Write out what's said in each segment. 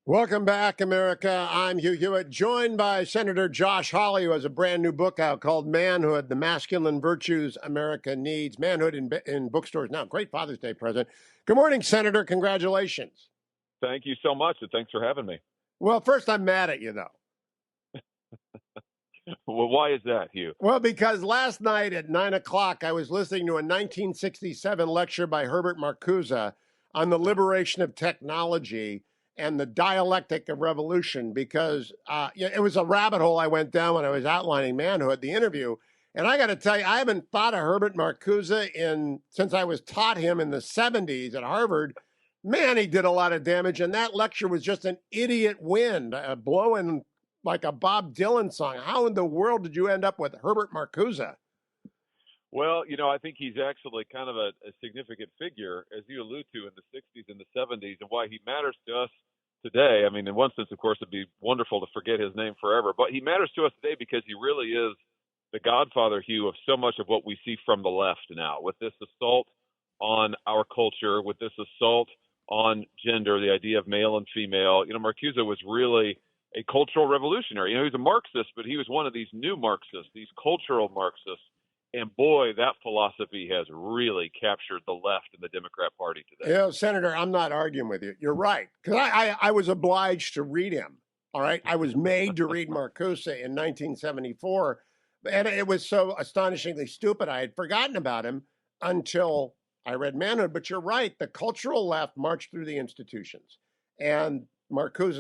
Welcome back, America. I'm Hugh Hewitt, joined by Senator Josh Hawley, who has a brand new book out called Manhood, The Masculine Virtues America Needs. Manhood in bookstores now. Great Father's Day present. Good morning, Senator. Congratulations. Thank you so much, and thanks for having me. Well, first, I'm mad at you, though. Well, why is that, Hugh? Well, because last night at 9 o'clock, I was listening to a 1967 lecture by Herbert Marcuse on the liberation of technology and the dialectic of revolution, because it was a rabbit hole I went down when I was outlining Manhood, the interview. And I got to tell you, I haven't thought of Herbert Marcuse since I was taught him in the 70s at Harvard. Man, he did a lot of damage. And that lecture was just an idiot wind blowing like a Bob Dylan song. How in the world did you end up with Herbert Marcuse? Well, I think he's actually kind of a significant figure, as you allude to, in the 60s and the 70s, and why he matters to us today. I mean, in one sense, of course, it'd be wonderful to forget his name forever, but he matters to us today because he really is the godfather, Hugh, of so much of what we see from the left now, with this assault on our culture, with this assault on gender, the idea of male and female. Marcuse was really a cultural revolutionary. He was a Marxist, but he was one of these new Marxists, these cultural Marxists. And boy, that philosophy has really captured the left in the Democrat Party today. Senator, I'm not arguing with you. You're right. Because I was obliged to read him. All right. I was made to read Marcuse in 1974. And it was so astonishingly stupid. I had forgotten about him until I read Manhood. But you're right. The cultural left marched through the institutions. And Marcuse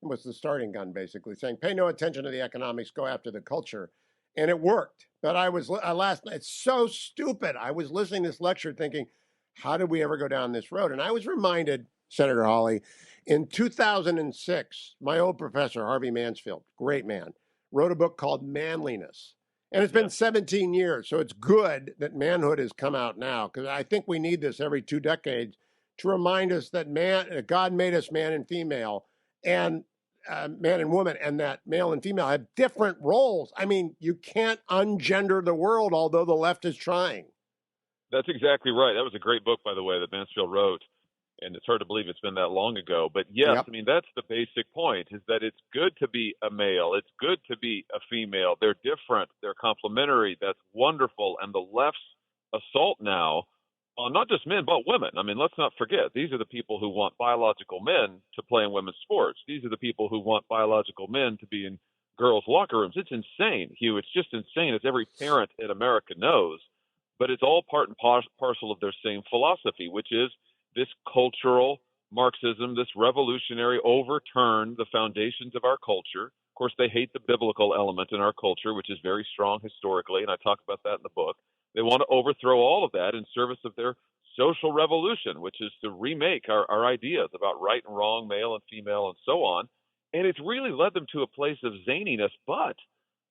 was the starting gun, basically, saying, pay no attention to the economics, go after the culture. And it worked. But I was last night, it's so stupid. I was listening to this lecture thinking, how did we ever go down this road? And I was reminded, Senator Hawley, in 2006, my old professor, Harvey Mansfield, great man, wrote a book called Manliness. And it's been 17 years. So it's good that Manhood has come out now, because I think we need this every 2 decades to remind us that God made us man and female, and man and woman, and that male and female have different roles. I mean, you can't ungender the world, although the left is trying. That's exactly right. That was a great book, by the way, that Mansfield wrote. And it's hard to believe it's been that long ago. But yes, yep. I mean, that's the basic point, is that it's good to be a male. It's good to be a female. They're different. They're complementary. That's wonderful. And the left's assault now on not just men, but women. I mean, let's not forget, these are the people who want biological men to play in women's sports. These are the people who want biological men to be in girls' locker rooms. It's insane, Hugh. It's just insane, as every parent in America knows. But it's all part and parcel of their same philosophy, which is this cultural Marxism, this revolutionary overturn the foundations of our culture. Of course, they hate the biblical element in our culture, which is very strong historically, and I talk about that in the book. They want to overthrow all of that in service of their social revolution, which is to remake our ideas about right and wrong, male and female, and so on. And it's really led them to a place of zaniness, but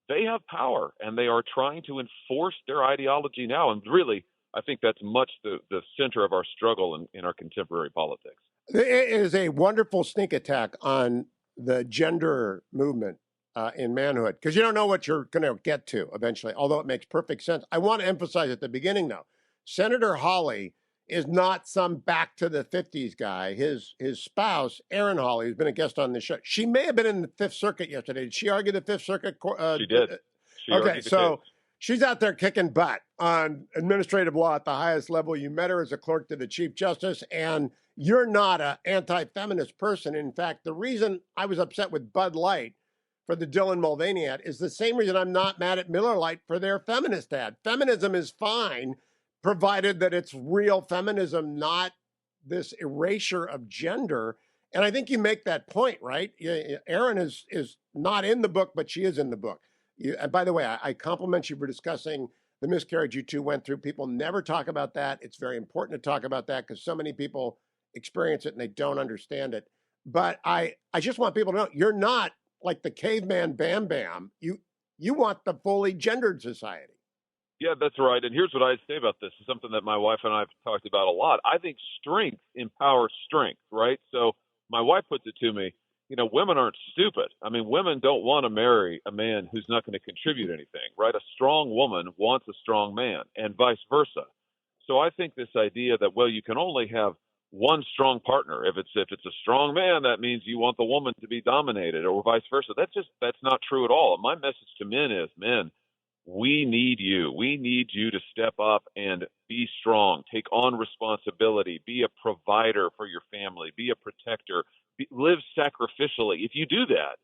they have power, and they are trying to enforce their ideology now. And really, I think that's much the center of our struggle in our contemporary politics. It is a wonderful sneak attack on the gender movement in Manhood, because you don't know what you're going to get to eventually, although it makes perfect sense. I want to emphasize at the beginning, though, Senator Hawley is not some back to the 50s guy. His spouse, Erin Hawley, who's been a guest on the show, she may have been in the Fifth Circuit yesterday. Did she argue the Fifth Circuit? She did. Okay, so she's out there kicking butt on administrative law at the highest level. You met her as a clerk to the Chief Justice, and you're not an anti-feminist person. In fact, the reason I was upset with Bud Light for the Dylan Mulvaney ad is the same reason I'm not mad at Miller Lite for their feminist ad. Feminism is fine, provided that it's real feminism, not this erasure of gender. And I think you make that point, right? Erin is not in the book, but she is in the book. And by the way, I compliment you for discussing the miscarriage you two went through. People never talk about that. It's very important to talk about that because so many people experience it and they don't understand it. But I just want people to know you're not like the caveman Bam Bam. You want the fully gendered society. Yeah, that's right. And here's what I say about this. It's something that my wife and I have talked about a lot. I think strength empowers strength, right? So my wife puts it to me, women aren't stupid. I mean, women don't want to marry a man who's not going to contribute anything, right? A strong woman wants a strong man and vice versa. So I think this idea that, well, you can only have one strong partner. If it's a strong man, that means you want the woman to be dominated, or vice versa. That's not true at all. And my message to men is, men, we need you. We need you to step up and be strong, take on responsibility, be a provider for your family, be a protector, live sacrificially. If you do that,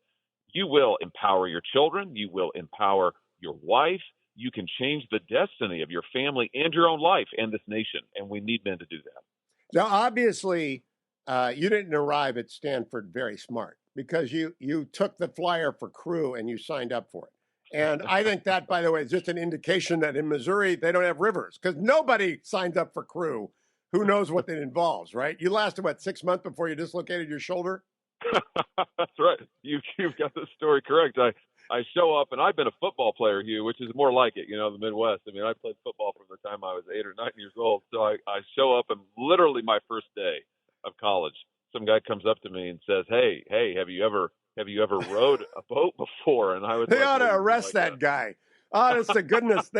you will empower your children. You will empower your wife. You can change the destiny of your family and your own life and this nation. And we need men to do that. Now, obviously, you didn't arrive at Stanford very smart, because you took the flyer for crew and you signed up for it. And I think that, by the way, is just an indication that in Missouri, they don't have rivers, because nobody signs up for crew who knows what it involves, right? You lasted, 6 months before you dislocated your shoulder? That's right. You've got the story correct. I show up, and I've been a football player, Hugh, which is more like it, the Midwest. I mean, I played football from the time I was 8 or 9 years old. So I show up, and literally my first day of college, some guy comes up to me and says, "Hey, have you ever rowed a boat before?" And I was they like, ought to arrest that guy. Honest to goodness,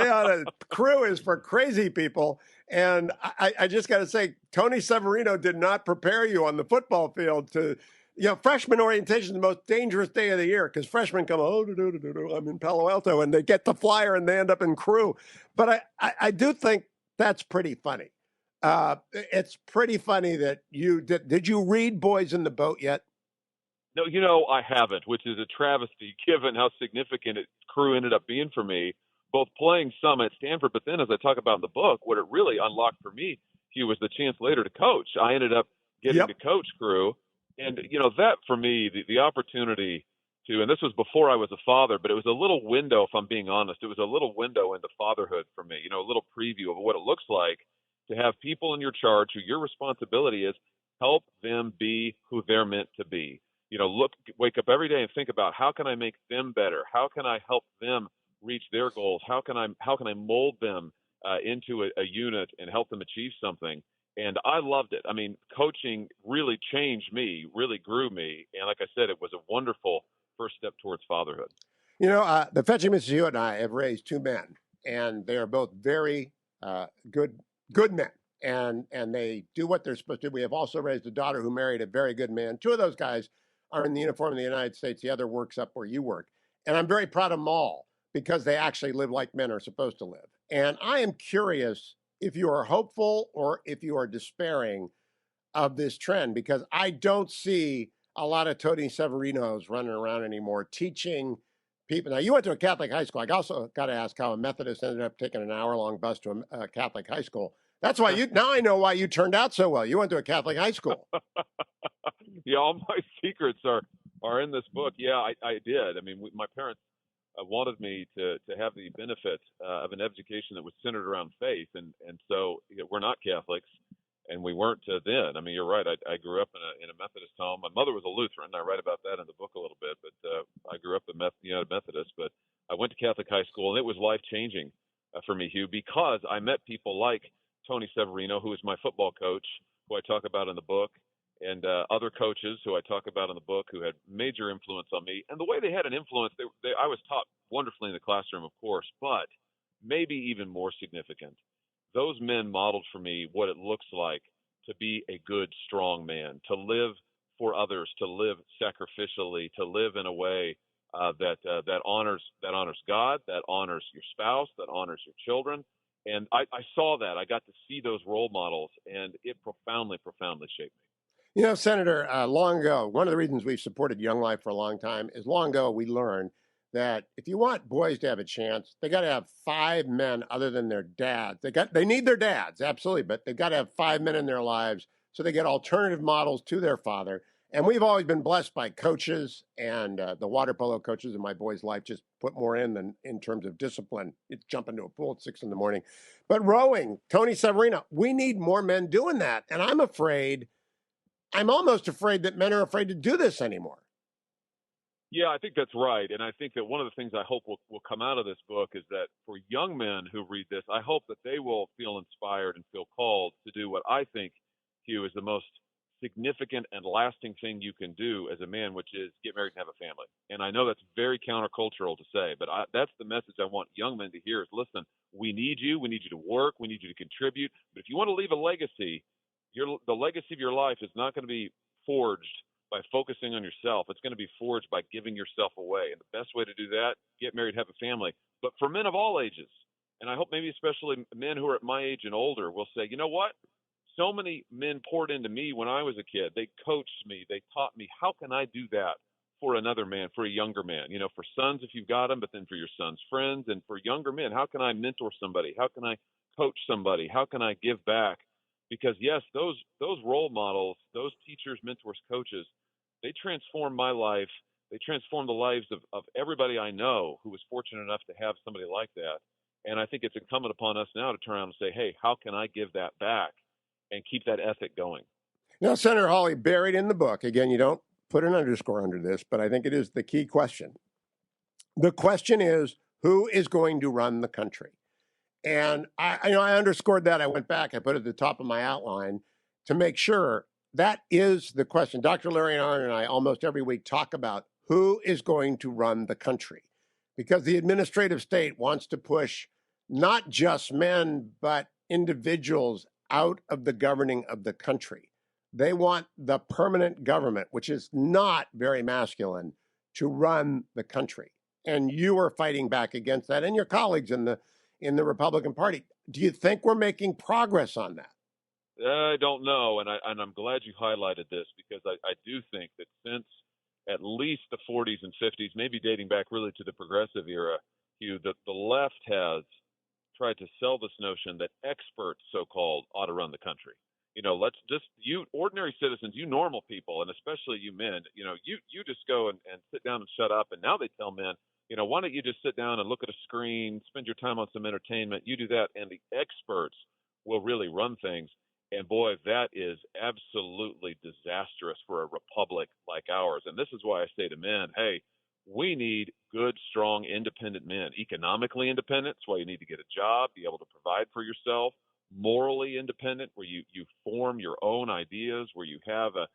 crew is for crazy people. And I just got to say, Tony Severino did not prepare you on the football field to, freshman orientation is the most dangerous day of the year, because freshmen come, I'm in Palo Alto, and they get the flyer and they end up in crew. But I do think that's pretty funny. It's pretty funny that you did you read Boys in the Boat yet? No, I haven't, which is a travesty given how significant crew ended up being for me, both playing some at Stanford, but then, as I talk about in the book, what it really unlocked for me, Hugh, was the chance later to coach. I ended up getting to coach crew. And, that for me, the opportunity to, and this was before I was a father, but it was a little window, if I'm being honest, it was a little window into fatherhood for me, a little preview of what it looks like to have people in your charge who your responsibility is help them be who they're meant to be. Wake up every day and think about, how can I make them better? How can I help them reach their goals? How can I mold them into a unit and help them achieve something? And I loved it. I mean, coaching really changed me, really grew me. And like I said, it was a wonderful first step towards fatherhood. The Fetching Mrs. Hewitt and I have raised two men, and they are both very good men. And they do what they're supposed to do. We have also raised a daughter who married a very good man. Two of those guys are in the uniform of the United States. The other works up where you work. And I'm very proud of them all, because they actually live like men are supposed to live. And I am curious if you are hopeful or if you are despairing of this trend, because I don't see a lot of Tony Severinos running around anymore teaching people. Now, you went to a Catholic high school. I also got to ask how a Methodist ended up taking an hour-long bus to a Catholic high school. That's why now I know why you turned out so well. You went to a Catholic high school. Yeah, all my secrets are in this book. Yeah, I did. I mean, my parents wanted me to have the benefit of an education that was centered around faith, and so we're not Catholics, and we weren't then. I mean, you're right. I grew up in a Methodist home. My mother was a Lutheran. I write about that in the book a little bit, but I grew up a Methodist. But I went to Catholic high school, and it was life changing for me, Hugh, because I met people like Tony Severino, who was my football coach, who I talk about in the book, and other coaches who I talk about in the book who had major influence on me. And the way they had an influence, I was taught wonderfully in the classroom, of course, but maybe even more significant, those men modeled for me what it looks like to be a good, strong man, to live for others, to live sacrificially, to live in a way that honors God, that honors your spouse, that honors your children. And I saw that. I got to see those role models, and it profoundly, profoundly shaped me. Senator, long ago, one of the reasons we've supported Young Life for a long time is long ago we learned that if you want boys to have a chance, they got to have 5 men other than their dads. They need their dads, absolutely, but they got to have 5 men in their lives so they get alternative models to their father. And we've always been blessed by coaches, and the water polo coaches in my boy's life just put more in than in terms of discipline. It's jump into a pool at 6 a.m. But rowing, Tony Severino, we need more men doing that. And I'm almost afraid that men are afraid to do this anymore. Yeah, I think that's right. And I think that one of the things I hope will come out of this book is that for young men who read this, I hope that they will feel inspired and feel called to do what I think, Hugh, is the most significant and lasting thing you can do as a man, which is get married and have a family. And I know that's very countercultural to say, but that's the message I want young men to hear is, listen, we need you to work, we need you to contribute. But if you want to leave a legacy, the legacy of your life is not going to be forged by focusing on yourself. It's going to be forged by giving yourself away. And the best way to do that, get married, have a family. But for men of all ages, and I hope maybe especially men who are at my age and older will say, you know what? So many men poured into me when I was a kid. They coached me. They taught me. How can I do that for another man, for a younger man? You know, for sons if you've got them, but then for your son's friends, and for younger men, how can I mentor somebody? How can I coach somebody? How can I give back? Because yes, those role models, those teachers, mentors, coaches, they transform my life. They transform the lives of everybody I know who was fortunate enough to have somebody like that. And I think it's incumbent upon us now to turn around and say, hey, how can I give that back and keep that ethic going? Now, Senator Hawley, buried in the book, again, you don't put an underscore under this, but I think it is the key question. The question is, who is going to run the country? And I underscored that. I went back, I put it at the top of my outline to make sure that is the question. Dr. Larry Arnn and I almost every week talk about who is going to run the country, because the administrative state wants to push not just men, but individuals out of the governing of the country. They want the permanent government, which is not very masculine, to run the country. And you are fighting back against that, and your colleagues in the Republican Party. Do you think we're making progress on that? I don't know, and I'm glad you highlighted this, because I do think that since at least the 40s and 50s, maybe dating back really to the progressive era, Hugh, that the left has tried to sell this notion that experts, so-called, ought to run the country. You know, let's just, you ordinary citizens, you normal people, and especially you men, you know, you just go and sit down and shut up. And now they tell men, you know, why don't you just sit down and look at a screen, spend your time on some entertainment, you do that, and the experts will really run things. And boy, that is absolutely disastrous for a republic like ours. And this is why I say to men, hey, we need good, strong, independent men. Economically independent, that's why you need to get a job, be able to provide for yourself. Morally independent, where you form your own ideas, where you have a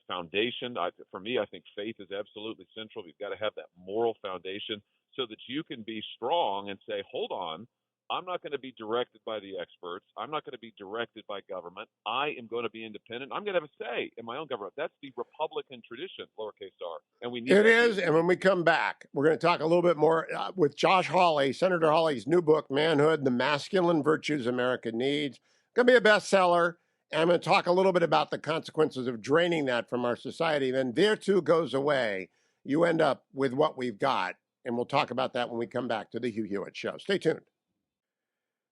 foundation. For me, I think faith is absolutely central. You've got to have that moral foundation so that you can be strong and say, hold on, I'm not going to be directed by the experts. I'm not going to be directed by government. I am going to be independent. I'm going to have a say in my own government. That's the Republican tradition, lowercase r. And we need it that is. here. And when we come back, we're going to talk a little bit more with Josh Hawley, Senator Hawley's new book, Manhood, The Masculine Virtues America Needs. Going to be a bestseller. And I'm going to talk a little bit about the consequences of draining that from our society. Then there too goes away. You end up with what we've got. And we'll talk about that when we come back to the Hugh Hewitt Show. Stay tuned.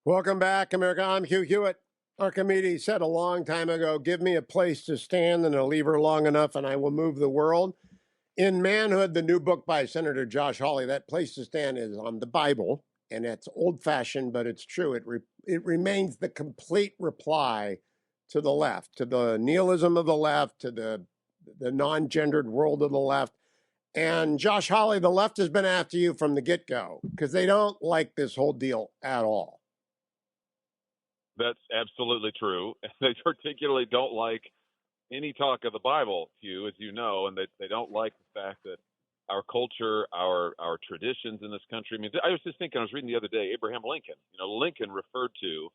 Welcome back, America. I'm Hugh Hewitt. Archimedes said a long time ago, give me a place to stand and a lever long enough and I will move the world. In Manhood, the new book by Senator Josh Hawley, that place to stand is on the Bible, and it's old-fashioned, but it's true. It remains the complete reply to the left, to the nihilism of the left, to the non-gendered world of the left. And Josh Hawley, the left has been after you from the get-go because they don't like this whole deal at all. That's absolutely true. They particularly don't like any talk of the Bible, Hugh, as you know, and they don't like the fact that our culture, our traditions in this country. I mean, I was just thinking, I was reading the other day, Abraham Lincoln. You know, Lincoln referred to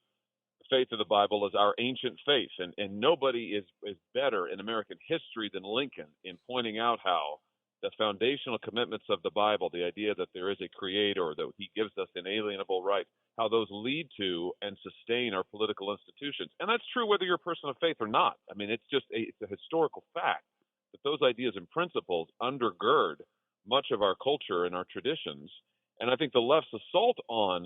the faith of the Bible as our ancient faith, and nobody is better in American history than Lincoln in pointing out how the foundational commitments of the Bible, the idea that there is a creator, that he gives us inalienable rights, how those lead to and sustain our political institutions. And that's true whether you're a person of faith or not. I mean, it's a historical fact that those ideas and principles undergird much of our culture and our traditions. And I think the left's assault on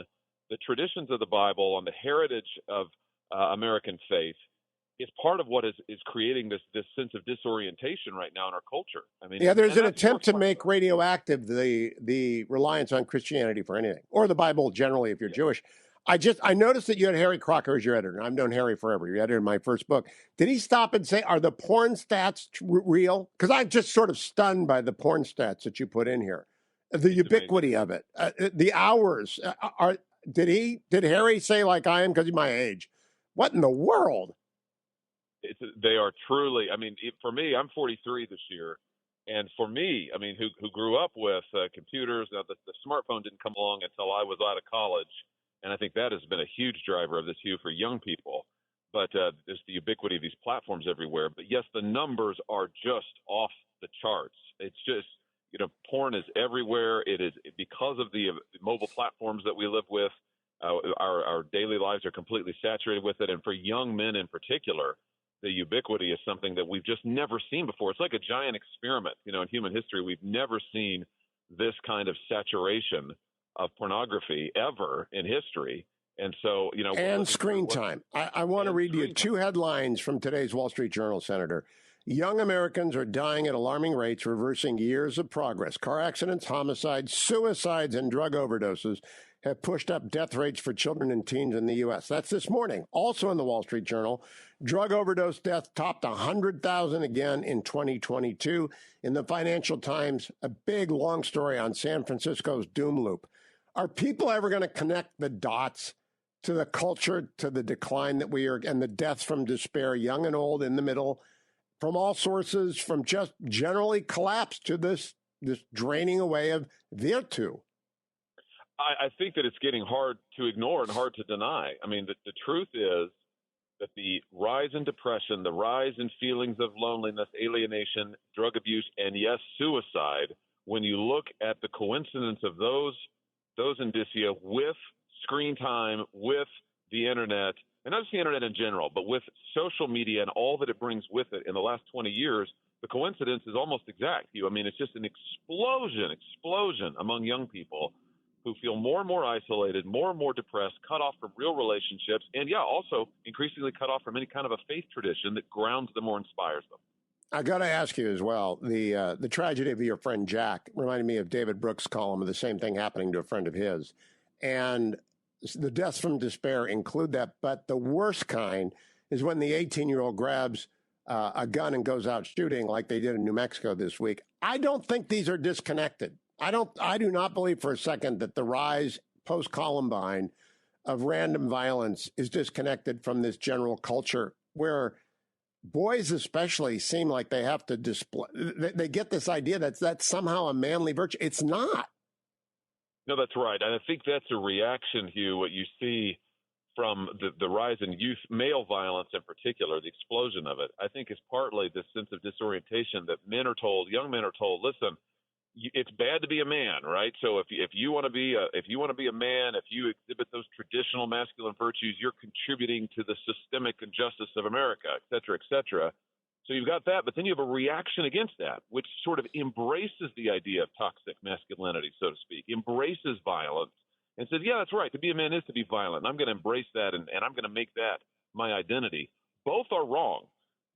the traditions of the Bible, on the heritage of American faith, is part of what is creating this sense of disorientation right now in our culture. I mean, yeah, there's an attempt to make radioactive the reliance on Christianity for anything, or the Bible generally if you're Jewish. I noticed that you had Harry Crocker as your editor. I've known Harry forever. You edited my first book. Did he stop and say, are the porn stats real? Because I'm just sort of stunned by the porn stats that you put in here. The ubiquity of it, the hours. Did Harry say, like I am, because he's my age, what in the world? They are truly, I mean, for me, I'm 43 this year. And for me, I mean, who grew up with computers, the smartphone didn't come along until I was out of college. And I think that has been a huge driver of this, Hugh, for young people. but there's the ubiquity of these platforms everywhere. But yes, the numbers are just off the charts. It's just, porn is everywhere. It is because of the mobile platforms that we live with. Our daily lives are completely saturated with it. And for young men in particular, the ubiquity is something that we've just never seen before. It's like a giant experiment. In human history, we've never seen this kind of saturation of pornography ever in history. And so, and screen time. I want to read you two headlines from today's Wall Street Journal, Senator. Young Americans are dying at alarming rates, reversing years of progress. Car accidents, homicides, suicides, and drug overdoses have pushed up death rates for children and teens in the U.S. That's this morning. Also in the Wall Street Journal, drug overdose death topped 100,000 again in 2022. In the Financial Times, a big, long story on San Francisco's doom loop. Are people ever going to connect the dots to the culture, to the decline that we are, and the deaths from despair, young and old, in the middle, from all sources, from just generally collapse to this draining away of virtue? I think that it's getting hard to ignore and hard to deny. I mean, the truth is that the rise in depression, the rise in feelings of loneliness, alienation, drug abuse, and yes, suicide, when you look at the coincidence of those indicia with screen time, with the internet, and not just the internet in general, but with social media and all that it brings with it in the last 20 years, the coincidence is almost exact. I mean, it's just an explosion among young people who feel more and more isolated, more and more depressed, cut off from real relationships, and also increasingly cut off from any kind of a faith tradition that grounds them or inspires them. I got to ask you as well, the tragedy of your friend Jack reminded me of David Brooks' column of the same thing happening to a friend of his. And the deaths from despair include that. But the worst kind is when the 18-year-old grabs a gun and goes out shooting like they did in New Mexico this week. I don't think these are disconnected. I do not believe for a second that the rise post-Columbine of random violence is disconnected from this general culture where boys especially seem like they have to display. They get this idea that that's somehow a manly virtue. It's not. No, that's right. And I think that's a reaction, Hugh, what you see from the rise in youth, male violence in particular, the explosion of it, I think is partly this sense of disorientation that young men are told, listen, it's bad to be a man, right? So if you want to be a man, if you exhibit those traditional masculine virtues, you're contributing to the systemic injustice of America, et cetera, et cetera. So you've got that, but then you have a reaction against that, which sort of embraces the idea of toxic masculinity, so to speak, embraces violence, and says, yeah, that's right. To be a man is to be violent. And I'm going to embrace that, and I'm going to make that my identity. Both are wrong.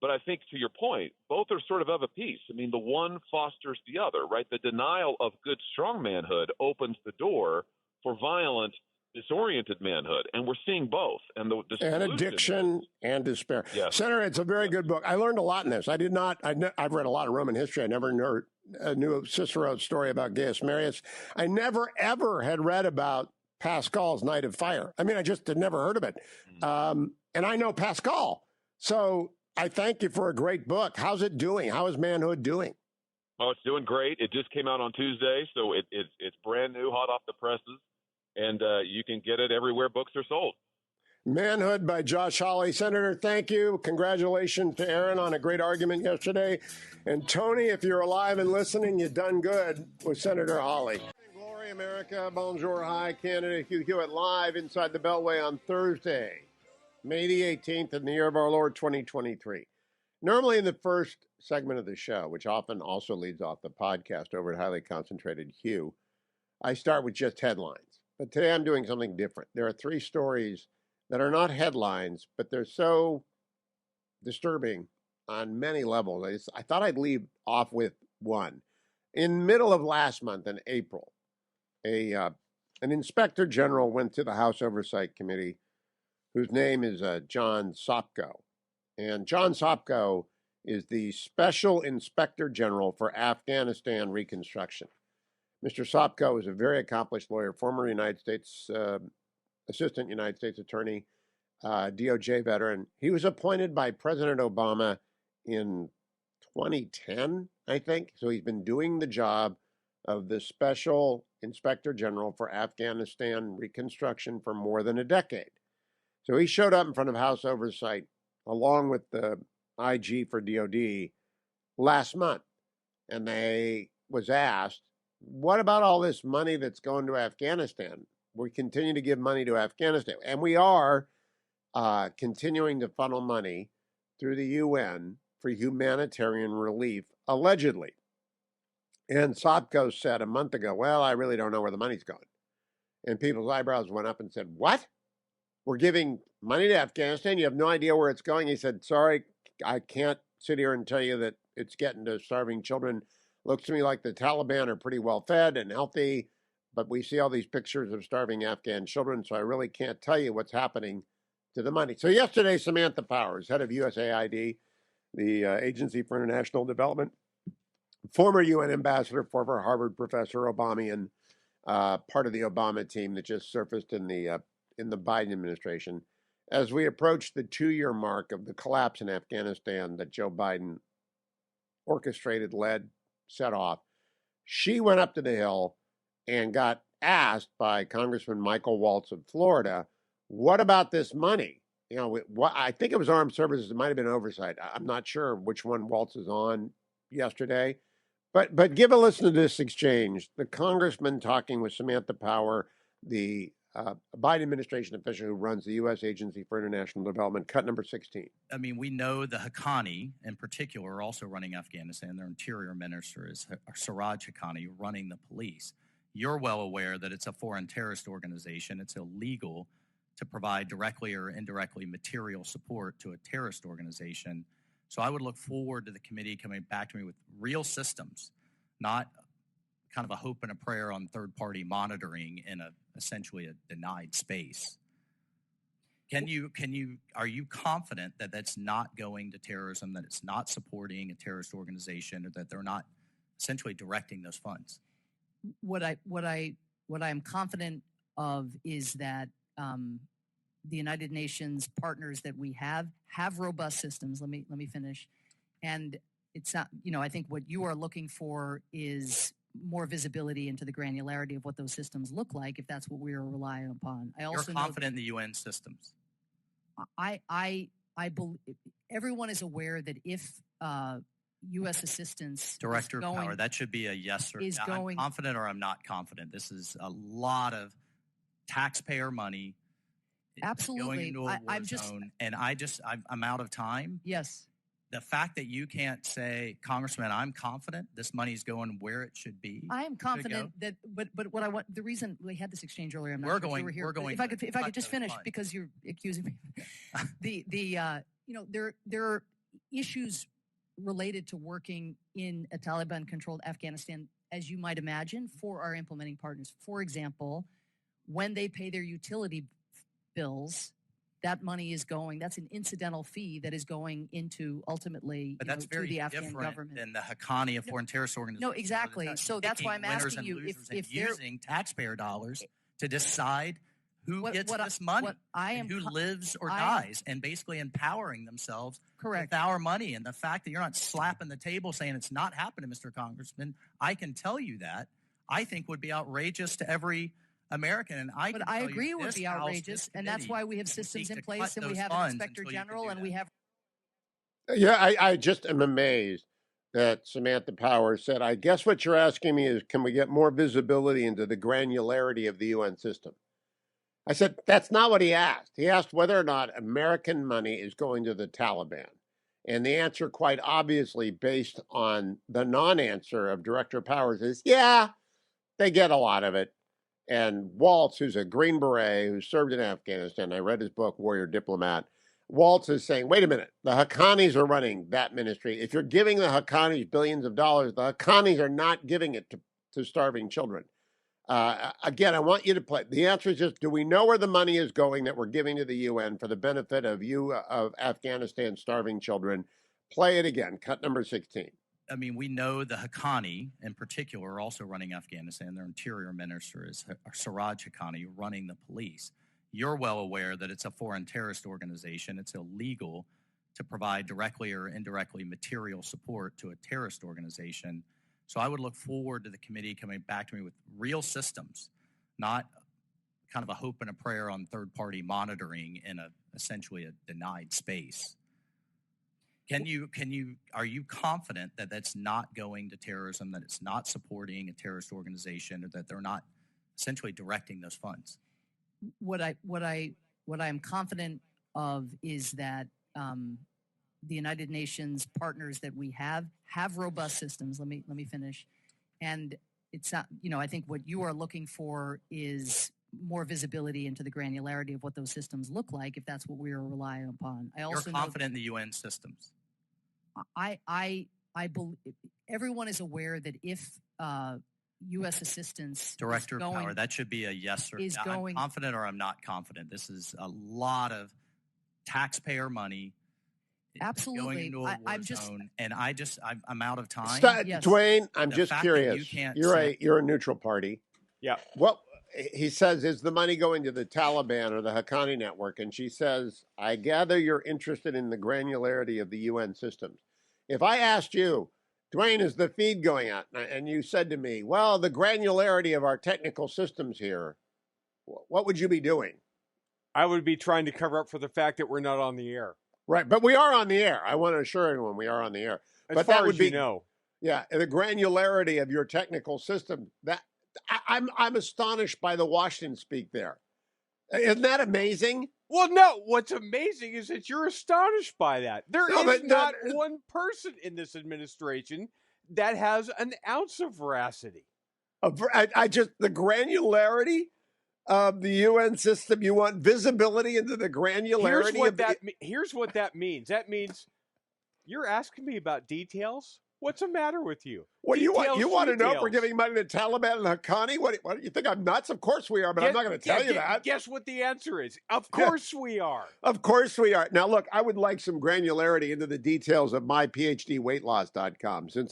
But I think, to your point, both are sort of a piece. I mean, the one fosters the other, right? The denial of good, strong manhood opens the door for violent, disoriented manhood. And we're seeing both. And addiction and despair. Yes. Senator, it's a very good book. I learned a lot in this. I've read a lot of Roman history. I never knew Cicero's story about Gaius Marius. I never, ever had read about Pascal's Night of Fire. I mean, I just had never heard of it. And I know Pascal. So I thank you for a great book. How's it doing? How is Manhood doing? Oh, it's doing great. It just came out on Tuesday, so it's brand new, hot off the presses, and you can get it everywhere books are sold. Manhood by Josh Hawley. Senator, thank you. Congratulations to Aaron on a great argument yesterday. And Tony, if you're alive and listening, you've done good with Senator Hawley. Glory, America. Bonjour. Hi, Canada. Hugh Hewitt live inside the Beltway on Thursday, May the 18th in the year of our Lord 2023. Normally in the first segment of the show, which often also leads off the podcast over at Highly Concentrated Hugh, I start with just headlines. But today I'm doing something different. There are three stories that are not headlines, but they're so disturbing on many levels. I thought I'd leave off with one. In the middle of last month, in April, an inspector general went to the House Oversight Committee, whose name is John Sopko. And John Sopko is the Special Inspector General for Afghanistan Reconstruction. Mr. Sopko is a very accomplished lawyer, former United States Assistant United States Attorney, DOJ veteran. He was appointed by President Obama in 2010, I think. So he's been doing the job of the Special Inspector General for Afghanistan Reconstruction for more than a decade. So he showed up in front of House Oversight along with the IG for DOD last month, and they was asked, what about all this money that's going to Afghanistan? We continue to give money to Afghanistan, and we are continuing to funnel money through the UN for humanitarian relief, allegedly. And Sopko said a month ago, well, I really don't know where the money's going. And people's eyebrows went up and said, what? We're giving money to Afghanistan? You have no idea where it's going? He said, sorry, I can't sit here and tell you that it's getting to starving children. Looks to me like the Taliban are pretty well fed and healthy, but we see all these pictures of starving Afghan children, so I really can't tell you what's happening to the money. So yesterday, Samantha Powers, head of USAID, the Agency for International Development, former UN ambassador, former Harvard professor, Obamian, part of the Obama team that just surfaced in the Biden administration. As we approach the 2-year mark of the collapse in Afghanistan that Joe Biden orchestrated, led, set off, she went up to the Hill and got asked by Congressman Michael Waltz of Florida, what about this money? You know, I think it was Armed Services. It might have been Oversight. I'm not sure which one Waltz is on yesterday. But give a listen to this exchange. The congressman talking with Samantha Power, the Biden administration official who runs the U.S. Agency for International Development, cut number 16. I mean, we know the Haqqani, in particular, are also running Afghanistan. Their interior minister is Siraj Haqqani, running the police. You're well aware that it's a foreign terrorist organization. It's illegal to provide directly or indirectly material support to a terrorist organization. So I would look forward to the committee coming back to me with real systems, not kind of a hope and a prayer on third-party monitoring in essentially a denied space. Are you confident that that's not going to terrorism, that it's not supporting a terrorist organization, or that they're not essentially directing those funds? What I'm confident of is that the United Nations partners that we have robust systems. Let me finish. And it's not, I think what you are looking for is more visibility into the granularity of what those systems look like, if that's what we are relying upon. I also You're confident in the UN systems. I believe everyone is aware that if U.S. assistance Director Power, that should be a yes or no. I'm confident or I'm not confident. This is a lot of taxpayer money. Absolutely. Going into a war zone, and I'm out of time. Yes. The fact that you can't say, Congressman, I'm confident this money is going where it should be. I am confident that, but what I want, the reason we had this exchange earlier, I'm not sure if you were here. If I could just finish, because you're accusing me. There are issues related to working in a Taliban-controlled Afghanistan, as you might imagine, for our implementing partners. For example, when they pay their utility bills, that money is that's an incidental fee that is going into ultimately to the Afghan government. Than the Haqqani, a foreign terrorist organization. No, exactly. So that's why I'm asking you if they're using taxpayer dollars to decide who gets this money and who lives or dies, and basically empowering themselves with our money. And the fact that you're not slapping the table saying it's not happening, Mr. Congressman, I can tell you that, I think would be outrageous to every American. And I agree it would be outrageous, and that's why we have systems in place, and we have an inspector general, and we have. Yeah, I just am amazed that Samantha Powers said, I guess what you're asking me is, can we get more visibility into the granularity of the UN system? I said, that's not what he asked. He asked whether or not American money is going to the Taliban. And the answer, quite obviously, based on the non-answer of Director Powers, is, yeah, they get a lot of it. And Waltz, who's a Green Beret who served in Afghanistan, I read his book, Warrior Diplomat. Waltz is saying, wait a minute, the Haqqanis are running that ministry. If you're giving the Haqqanis billions of dollars, the Haqqanis are not giving it to starving children. Again, I want you to play. The answer is just, do we know where the money is going that we're giving to the UN for the benefit of Afghanistan starving children? Play it again. Cut number 16. I mean, we know the Haqqani, in particular, are also running Afghanistan. Their interior minister is Siraj Haqqani, running the police. You're well aware that it's a foreign terrorist organization. It's illegal to provide directly or indirectly material support to a terrorist organization. So I would look forward to the committee coming back to me with real systems, not kind of a hope and a prayer on third-party monitoring in essentially a denied space. Are you confident that that's not going to terrorism, that it's not supporting a terrorist organization, or that they're not essentially directing those funds? What I'm confident of is that the United Nations partners that we have robust systems. Let me finish. And it's not, I think what you are looking for is more visibility into the granularity of what those systems look like, if that's what we are relying upon. I also You're confident in the UN systems. I believe everyone is aware that if U.S. assistance Director Power, that should be a yes or no. I'm confident or I'm not confident. This is a lot of taxpayer money. Absolutely. Going into a war zone, and I'm out of time. Yes. Dwayne, I'm just curious. You're a neutral party. Yeah. What he says is the money going to the Taliban or the Haqqani network, and she says, I gather you're interested in the granularity of the UN systems. If I asked you, Dwayne, is the feed going out? And you said to me, well, the granularity of our technical systems here, what would you be doing? I would be trying to cover up for the fact that we're not on the air. Right, but we are on the air. I want to assure everyone we are on the air. As far as you know. Yeah, the granularity of your technical system. That I'm astonished by the Washington speak there. Isn't that amazing? Well, no. What's amazing is that you're astonished by that. There is not one person in this administration that has an ounce of veracity. The granularity of the UN system. You want visibility into the granularity. Here's what that means. That means you're asking me about details. What's the matter with you? What do you want? You want to know if we're giving money to Taliban and Haqqani? What do you think? I'm nuts? Of course we are, but I'm not going to tell you that. Guess what the answer is? Of course we are. Of course we are. Now, look, I would like some granularity into the details of myphdweightloss.com since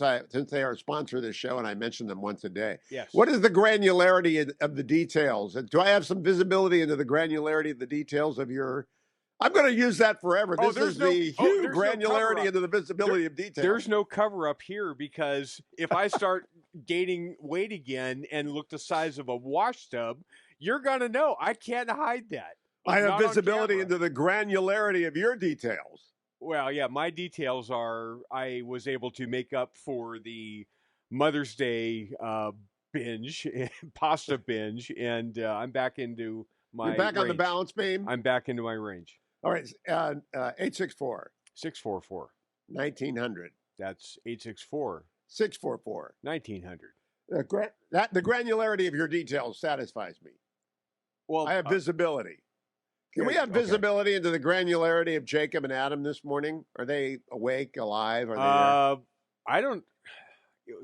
they are a sponsor of this show and I mention them once a day. Yes. What is the granularity of the details? Do I have some visibility into the granularity of the details of your... I'm going to use that forever. This is the Hugh granularity into the visibility of details. There's no cover up here because if I start gaining weight again and look the size of a wash tub, you're going to know. I can't hide that. I have visibility into the granularity of your details. Well, yeah, my details are I was able to make up for the Mother's Day pasta binge, and I'm back into my You're back range. On the balance beam? I'm back into my range. All right, 864. 644. 1900. That's 864. 644. 1900. The granularity of your details satisfies me. Well, I have visibility. Can we have visibility into the granularity of Jacob and Adam this morning? Are they awake, alive? Are they there? I don't.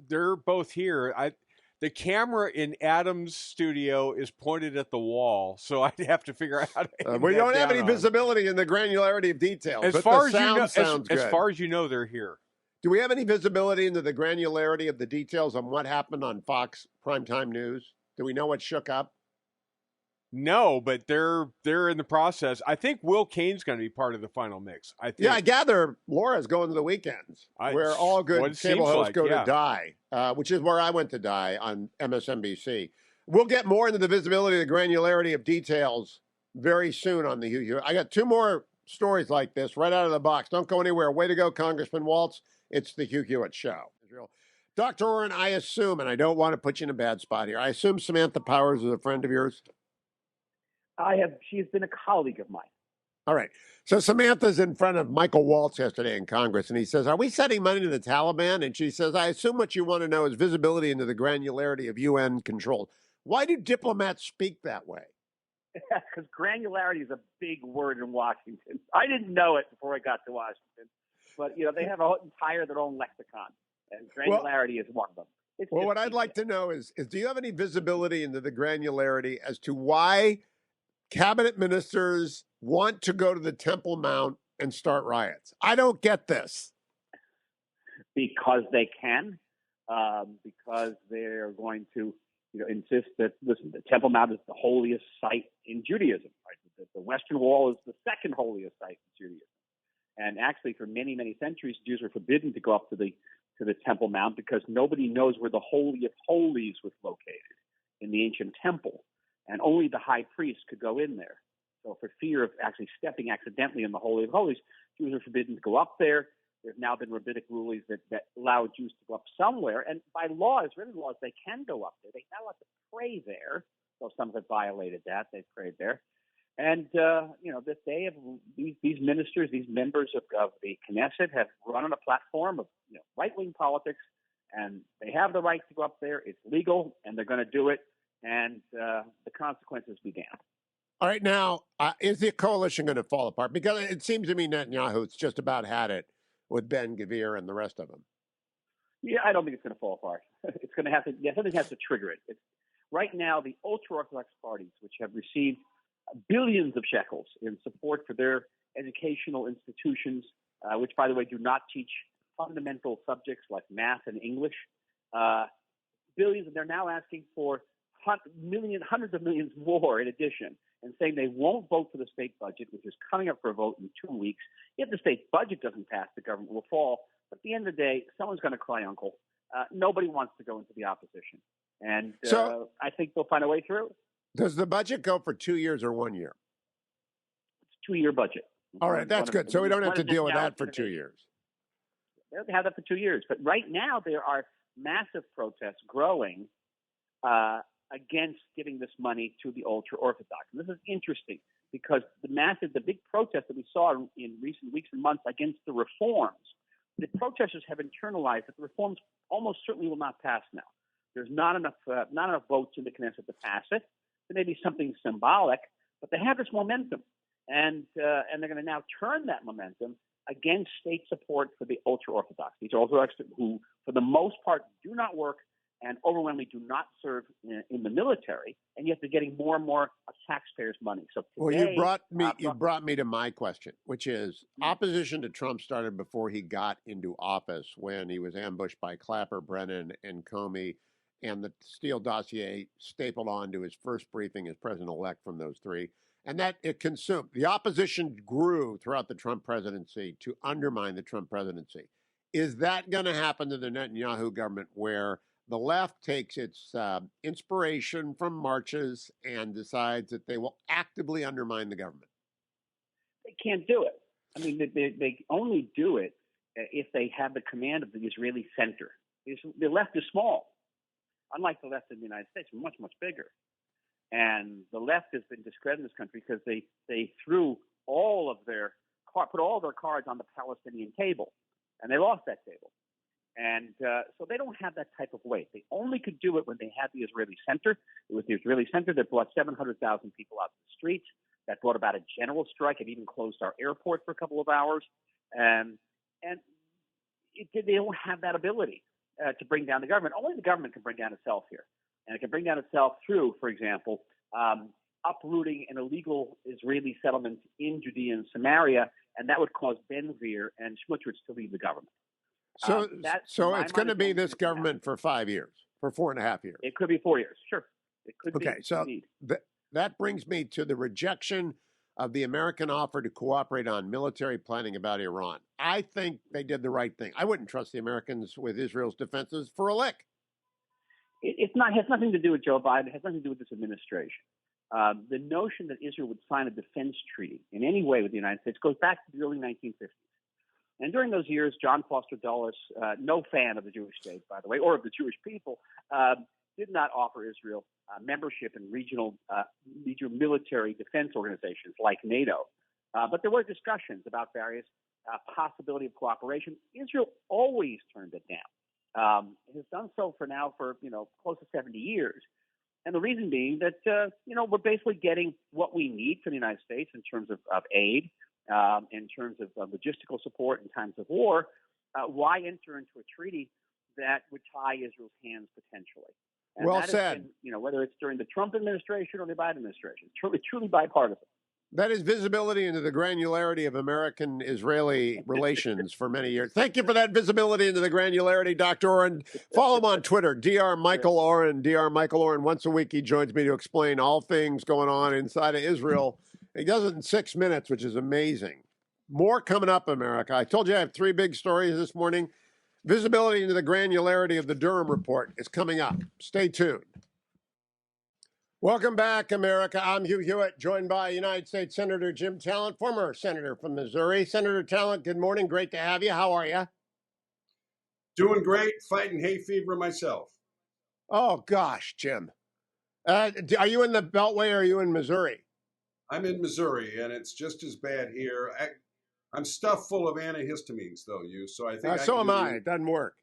They're both here. The camera in Adam's studio is pointed at the wall, so I'd have to figure out how to. We don't have any visibility in the granularity of details. As far as you know, they're here. Do we have any visibility into the granularity of the details on what happened on Fox Primetime News? Do we know what shook up? No, but they're in the process. I think Will Kane's going to be part of the final mix. I gather Laura's going to the weekends, where all good cable hosts go to die, which is where I went to die on MSNBC. We'll get more into the visibility, the granularity of details very soon on the Hugh. I got two more stories like this right out of the box. Don't go anywhere. Way to go, Congressman Waltz. It's the Hugh Hewitt Show. Dr. Oren, I assume, and I don't want to put you in a bad spot here, I assume Samantha Powers is a friend of yours? She's been a colleague of mine. All right. So Samantha's in front of Michael Waltz yesterday in Congress, and he says, are we sending money to the Taliban? And she says, I assume what you want to know is visibility into the granularity of UN control. Why do diplomats speak that way? Because granularity is a big word in Washington. I didn't know it before I got to Washington. But, they have their own lexicon, and granularity is one of them. What I'd like to know is do you have any visibility into the granularity as to why cabinet ministers want to go to the Temple Mount and start riots? I don't get this. Because they can, because they're going to, insist that, listen, the Temple Mount is the holiest site in Judaism. Right? The Western Wall is the second holiest site in Judaism. And actually, for many, many centuries, Jews were forbidden to go up to the Temple Mount because nobody knows where the Holy of Holies was located in the ancient temple. and only the high priest could go in there. So for fear of actually stepping accidentally in the Holy of Holies, Jews are forbidden to go up there. There's now been rabbinic rulings that allow Jews to go up somewhere. And by law, Israeli laws, they can go up there. They're not allowed to pray there. So some have violated that. They've prayed there. And, that they have, these ministers, these members of the Knesset have run on a platform of right-wing politics, and they have the right to go up there. It's legal, and they're going to do it. And the consequences began. All right, now, is the coalition going to fall apart? Because it seems to me Netanyahu's just about had it with Ben-Gvir and the rest of them. Yeah, I don't think it's going to fall apart. It's going to have to, something has to trigger it. Right now, the ultra-Orthodox parties, which have received billions of shekels in support for their educational institutions, which, by the way, do not teach fundamental subjects like math and English, billions, and they're now asking for hundreds of millions more in addition, and saying they won't vote for the state budget, which is coming up for a vote in 2 weeks. If the state budget doesn't pass, the government will fall. But at the end of the day, someone's going to cry uncle. Nobody wants to go into the opposition. And so, I think they'll find a way through. Does the budget go for 2 years or 1 year? It's a 2-year budget. All right, that's good. So we don't have to deal with that for 2 years. They'll have that for 2 years. But right now, there are massive protests growing against giving this money to the ultra-Orthodox. And this is interesting because the big protest that we saw in recent weeks and months against the reforms, the protesters have internalized that the reforms almost certainly will not pass now. There's not enough votes in the Knesset to pass it. There may be something symbolic, but they have this momentum, and they're going to now turn that momentum against state support for the ultra-Orthodox. These are Orthodox who, for the most part, do not work and overwhelmingly do not serve in the military, and yet they're getting more and more of taxpayers' money. So today, you brought me to my question, which is opposition to Trump started before he got into office, when he was ambushed by Clapper, Brennan, and Comey, and the Steele dossier stapled on to his first briefing as president-elect from those three. And that it consumed. The opposition grew throughout the Trump presidency to undermine the Trump presidency. Is that going to happen to the Netanyahu government, where the left takes its inspiration from marches and decides that they will actively undermine the government? They can't do it. I mean, they only do it if they have the command of the Israeli center. The left is small. Unlike the left in the United States, much, much bigger. And the left has been discredited in this country because they threw put all their cards on the Palestinian table, and they lost that table. And so they don't have that type of weight. They only could do it when they had the Israeli center. It was the Israeli center that brought 700,000 people out to the streets, that brought about a general strike. It even closed our airport for a couple of hours. And they don't have that ability to bring down the government. Only the government can bring down itself here. And it can bring down itself through, for example, uprooting an illegal Israeli settlement in Judea and Samaria, and that would cause Ben-Gvir and Smotrich to leave the government. So it's going to be this government for 5 years, for 4.5 years. It could be 4 years, sure. It could be. Okay, so that brings me to the rejection of the American offer to cooperate on military planning about Iran. I think they did the right thing. I wouldn't trust the Americans with Israel's defenses for a lick. It has nothing to do with Joe Biden. It has nothing to do with this administration. The notion that Israel would sign a defense treaty in any way with the United States goes back to the early 1950s. And during those years, John Foster Dulles, no fan of the Jewish state, by the way, or of the Jewish people, did not offer Israel membership in regional military defense organizations like NATO. But there were discussions about various possibility of cooperation. Israel always turned it down. It has done so for close to 70 years. And the reason being that, we're basically getting what we need from the United States in terms of aid, in terms of logistical support in times of war. Why enter into a treaty that would tie Israel's hands potentially? And well said. Been, whether it's during the Trump administration or the Biden administration, it's truly bipartisan. That is visibility into the granularity of American-Israeli relations for many years. Thank you for that visibility into the granularity, Dr. Oren. Follow him on Twitter, Dr. Michael Oren. Dr. Michael Oren. Once a week, he joins me to explain all things going on inside of Israel. He does it in 6 minutes, which is amazing. More coming up, America. I told you I have 3 big stories this morning. Visibility into the granularity of the Durham report is coming up. Stay tuned. Welcome back, America. I'm Hugh Hewitt, joined by United States Senator Jim Talent, former senator from Missouri. Senator Talent, good morning. Great to have you. How are you? Doing great. Fighting hay fever myself. Oh, gosh, Jim. Are you in the Beltway or are you in Missouri? I'm in Missouri, and it's just as bad here. I'm stuffed full of antihistamines, though, so I think so am I. It doesn't work.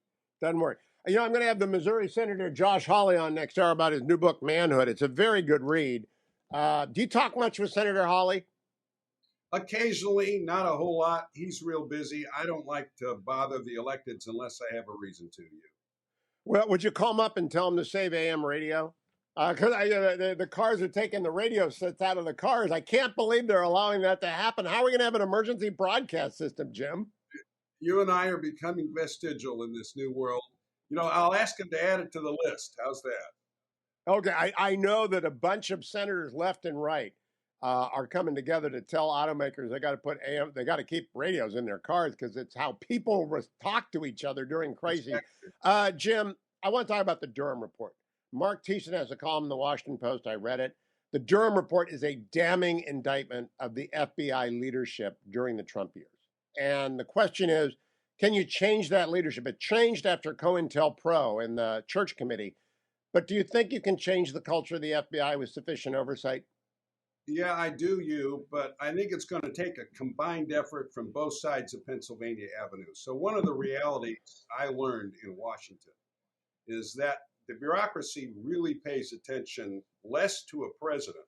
I'm going to have the Missouri Senator Josh Hawley on next hour about his new book, Manhood. It's a very good read. Do you talk much with Senator Hawley? Occasionally, not a whole lot. He's real busy. I don't like to bother the electeds unless I have a reason to. Well, would you call him up and tell him to save AM radio? Because the cars are taking the radio sets out of the cars. I can't believe they're allowing that to happen. How are we going to have an emergency broadcast system, Jim? You and I are becoming vestigial in this new world. I'll ask him to add it to the list. How's that? Okay, I know that a bunch of senators left and right are coming together to tell automakers they got to put AM, they got to keep radios in their cars because it's how people talk to each other during crazy. Jim, I want to talk about the Durham report. Mark Thiessen has a column in the Washington Post. I read it. The Durham report is a damning indictment of the FBI leadership during the Trump years. And the question is, can you change that leadership? It changed after COINTELPRO and the Church Committee. But do you think you can change the culture of the FBI with sufficient oversight? Yeah, I do, but I think it's going to take a combined effort from both sides of Pennsylvania Avenue. So one of the realities I learned in Washington is that the bureaucracy really pays attention less to a president.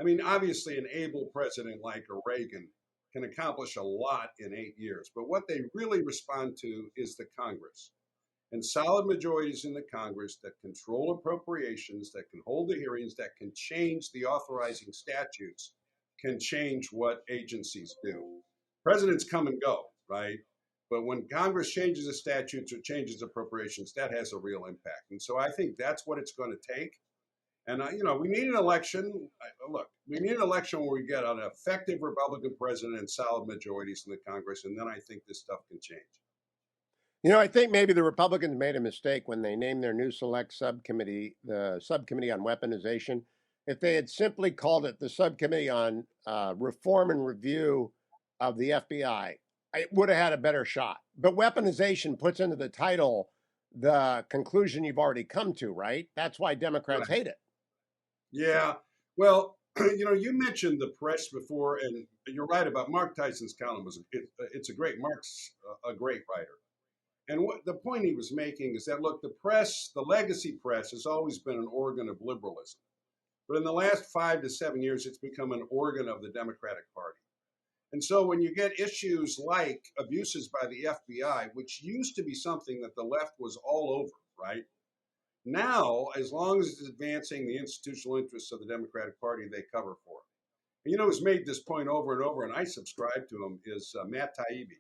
I mean, obviously, an able president like a Reagan can accomplish a lot in 8 years, but what they really respond to is the Congress. And solid majorities in the Congress that control appropriations, that can hold the hearings, that can change the authorizing statutes, can change what agencies do. Presidents come and go, right? But when Congress changes the statutes or changes appropriations, that has a real impact. And so I think that's what it's going to take. And, we need an election. Look, we need an election where we get an effective Republican president and solid majorities in the Congress, and then I think this stuff can change. I think maybe the Republicans made a mistake when they named their new select subcommittee, the Subcommittee on Weaponization. If they had simply called it the Subcommittee on Reform and Review of the FBI, it would have had a better shot. But weaponization puts into the title the conclusion you've already come to, right? That's why Democrats hate it. Yeah. Well, you mentioned the press before, and you're right about Mark Tyson's column. It's a great, Mark's a great writer. And the point he was making is that, look, the press, the legacy press, has always been an organ of liberalism. But in the last 5 to 7 years, it's become an organ of the Democratic Party. And so when you get issues like abuses by the FBI, which used to be something that the left was all over, right? Now, as long as it's advancing the institutional interests of the Democratic Party, they cover for it. And who's made this point over and over, and I subscribe to him, is Matt Taibbi.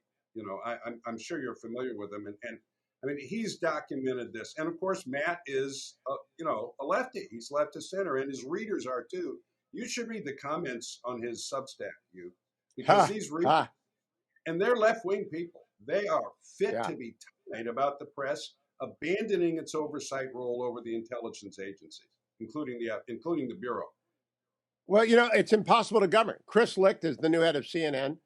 I'm sure you're familiar with him, and I mean, he's documented this. And of course, Matt is, a lefty. He's left of center, and his readers are too. You should read the comments on his Substack, because these readers, and they're left-wing people. They are fit to be tied about the press abandoning its oversight role over the intelligence agencies, including the Bureau. Well, it's impossible to govern. Chris Licht is the new head of CNN.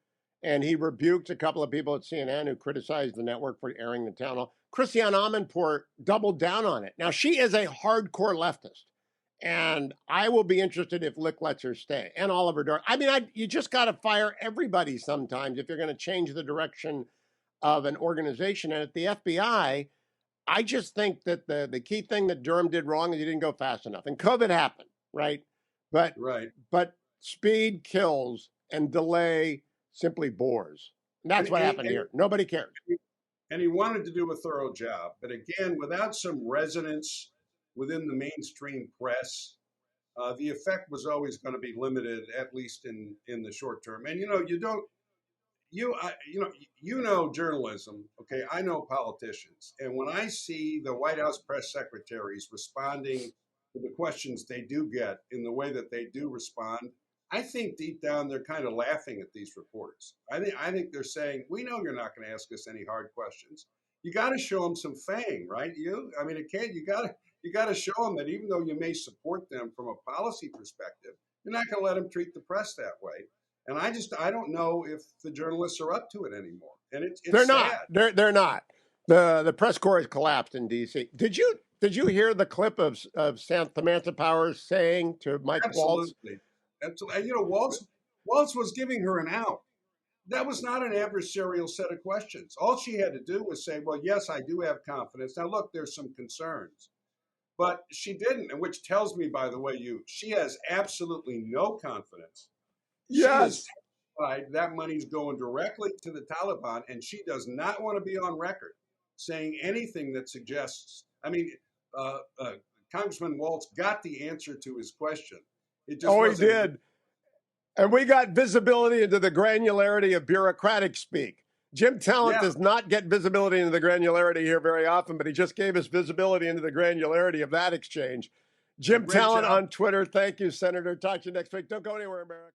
And he rebuked a couple of people at CNN who criticized the network for airing the town hall. Christiane Amanpour doubled down on it. Now, she is a hardcore leftist. And I will be interested if Licht lets her stay. And Oliver Dorn. I mean, you just got to fire everybody sometimes if you're going to change the direction of an organization. And at the FBI, I just think that the key thing that Durham did wrong is he didn't go fast enough. And COVID happened, right? But speed kills and delay simply bores. And that's what happened here. Nobody cared. And he wanted to do a thorough job. But again, without some resonance within the mainstream press, the effect was always going to be limited, at least in the short term. And you know journalism. Okay, I know politicians. And when I see the White House press secretaries responding to the questions they do get in the way that they do respond, I think deep down they're kind of laughing at these reporters. I think they're saying, we know you're not going to ask us any hard questions. You got to show them some fang, right? You got You got to show them that even though you may support them from a policy perspective, you're not going to let them treat the press that way. And I don't know if the journalists are up to it anymore. And it's they're sad. not. They're not. The press corps has collapsed in D.C. Did you hear the clip of Samantha Powers saying to Mike Waltz? Absolutely. You know, Waltz was giving her an out. That was not an adversarial set of questions. All she had to do was say, well, yes, I do have confidence. Now, look, there's some concerns. But she didn't, and which tells me, by the way, she has absolutely no confidence. Yes. That money's going directly to the Taliban, and she does not want to be on record saying anything that suggests. I mean, Congressman Waltz got the answer to his question. It just he did. And we got visibility into the granularity of bureaucratic speak. Jim Talent does not get visibility into the granularity here very often, but he just gave us visibility into the granularity of that exchange. Jim Talent on Twitter. Thank you, Senator. Talk to you next week. Don't go anywhere, America.